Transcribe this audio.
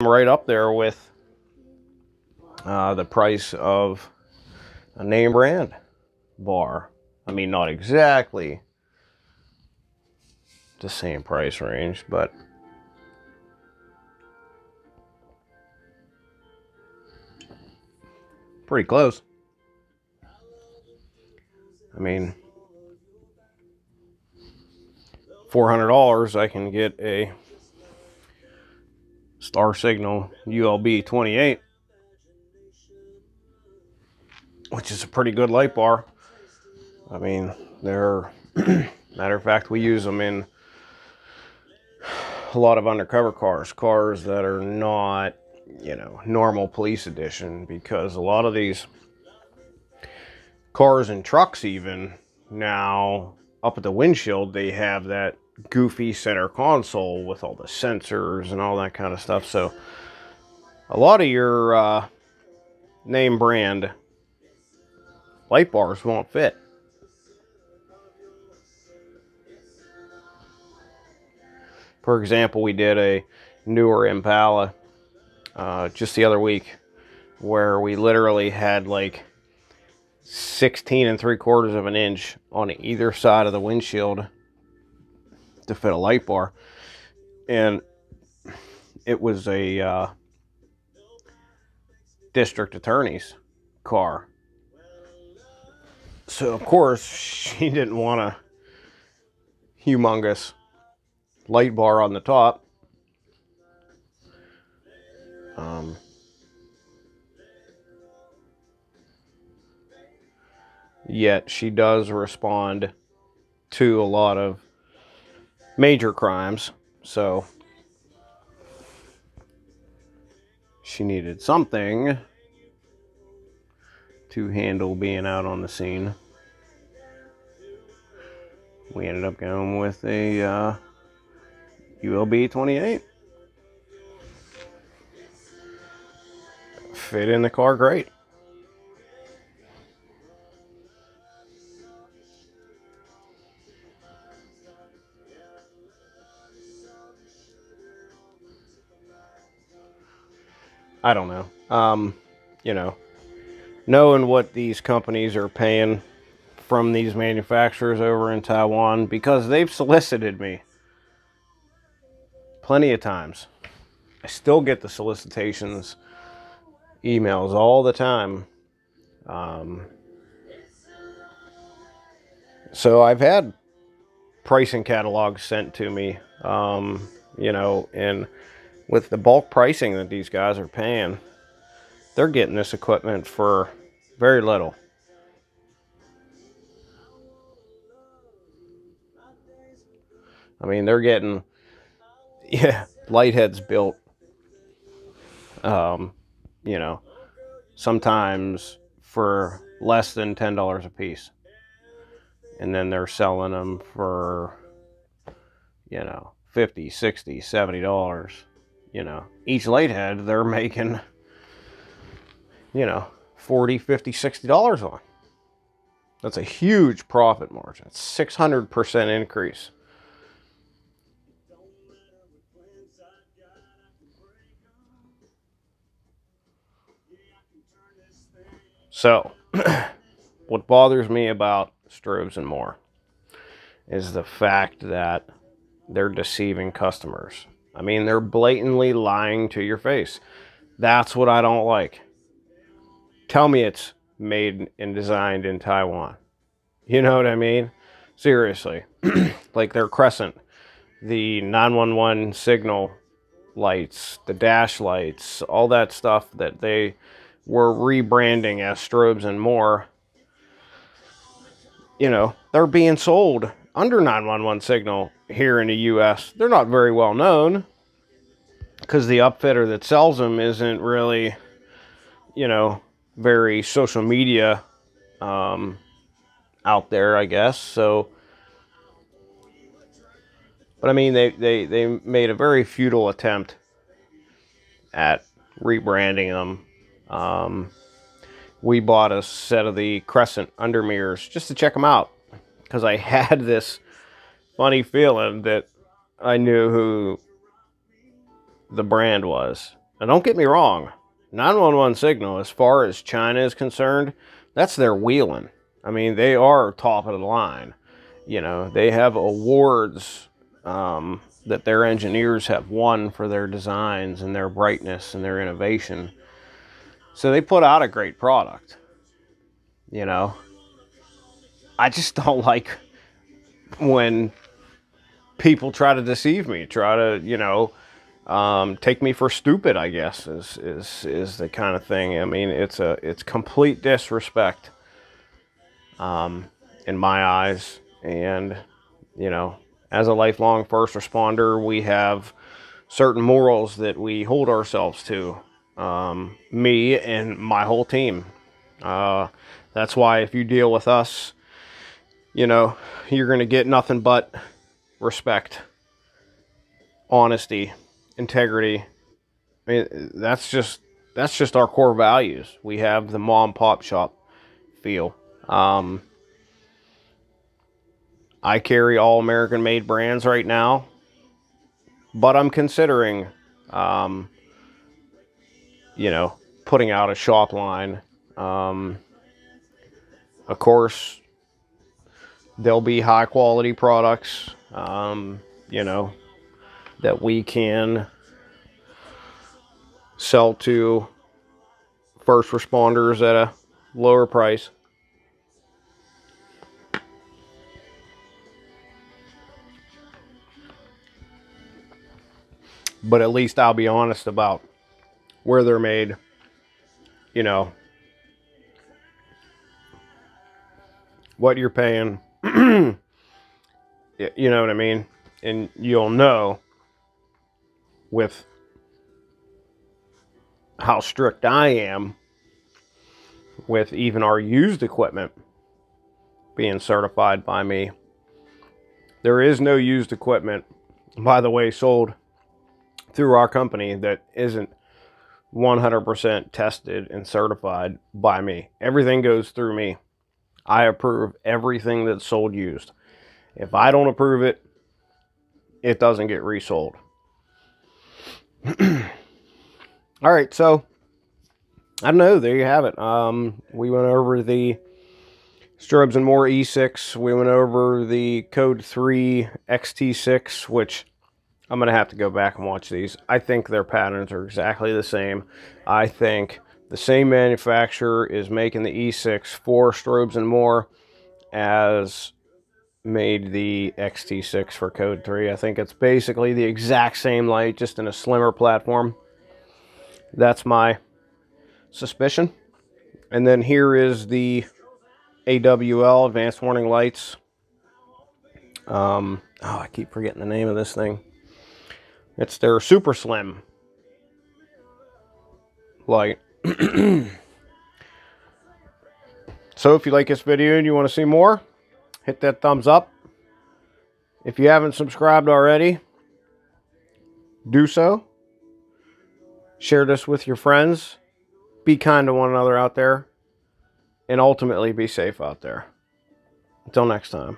right up there with the price of a name brand bar. I mean, not exactly the same price range, but pretty close. I mean, $400 I can get a Star Signal ULB 28, which is a pretty good light bar. I mean, they're matter of fact, we use them in a lot of undercover cars that are not, you know, normal police edition, because a lot of these cars and trucks even now up at the windshield, they have that goofy center console with all the sensors and all that kind of stuff. So a lot of your name brand light bars won't fit. For example, we did a newer Impala just the other week where we literally had like 16 3/4 of an inch on either side of the windshield to fit a light bar, and it was a district attorney's car. So of course she didn't want a humongous light bar on the top. Yet she does respond to a lot of major crimes, so she needed something to handle being out on the scene. We ended up going with a ULB 28. Fit in the car great. I don't know. You know, knowing what these companies are paying from these manufacturers over in Taiwan, because they've solicited me plenty of times. I still get the solicitations emails all the time. So I've had pricing catalogs sent to me, you know, and with the bulk pricing that these guys are paying, they're getting this equipment for very little. I mean, they're getting, yeah, light heads built, you know, sometimes for less than $10 a piece. And then they're selling them for, you know, $50, $60, $70. You know, each light head they're making, you know, $40, $50, $60 on. That's a huge profit margin. It's 600% increase. So, what bothers me about Strobes and More is the fact that they're deceiving customers. I mean, they're blatantly lying to your face. That's what I don't like. Tell me it's made and designed in Taiwan. You know what I mean? Seriously. Like their Crescent, the 911 signal lights, the dash lights, all that stuff that they were rebranding as Strobes and More. You know, they're being sold under 911 signal here in the US. They're not very well known because the upfitter that sells them isn't really, you know, very social media out there, I guess. So, but I mean, they made a very futile attempt at rebranding them. We bought a set of the Crescent under mirrors just to check them out, because I had this funny feeling that I knew who the brand was. Now, don't get me wrong. 911 signal, as far as China is concerned, that's their wheeling. I mean, they are top of the line. You know, they have awards that their engineers have won for their designs and their brightness and their innovation. So they put out a great product. You know, I just don't like when people try to deceive me, try to, you know, take me for stupid, I guess, is the kind of thing. I mean, it's complete disrespect in my eyes. And, you know, as a lifelong first responder, we have certain morals that we hold ourselves to. Me and my whole team. That's why if you deal with us, you know, you're going to get nothing but respect, honesty, integrity. I mean, that's just our core values. We have the mom pop shop feel. I carry all American made brands right now, but I'm considering, you know, putting out a shop line. Of course, there'll be high quality products, you know, that we can sell to first responders at a lower price. But at least I'll be honest about where they're made, you know, what you're paying, you know what I mean? And you'll know with how strict I am with even our used equipment being certified by me. There is no used equipment, by the way, sold through our company that isn't 100% tested and certified by me. Everything goes through me. I approve everything that's sold used. If I don't approve it, it doesn't get resold. All right, so I don't know. There you have it. We went over the Strobes and More E6. We went over the Code3 XT6, which I'm going to have to go back and watch these. I think their patterns are exactly the same. I think the same manufacturer is making the E6 for Strobes and More as made the XT6 for Code3. I think it's basically the exact same light, just in a slimmer platform. That's my suspicion. And then here is the AWL, Advanced Warning Lights. Oh, I keep forgetting the name of this thing. It's their super slim light. So if you like this video and you want to see more, hit that thumbs up. If you haven't subscribed already, do so. Share this with your friends. Be kind to one another out there. And ultimately be safe out there. Until next time.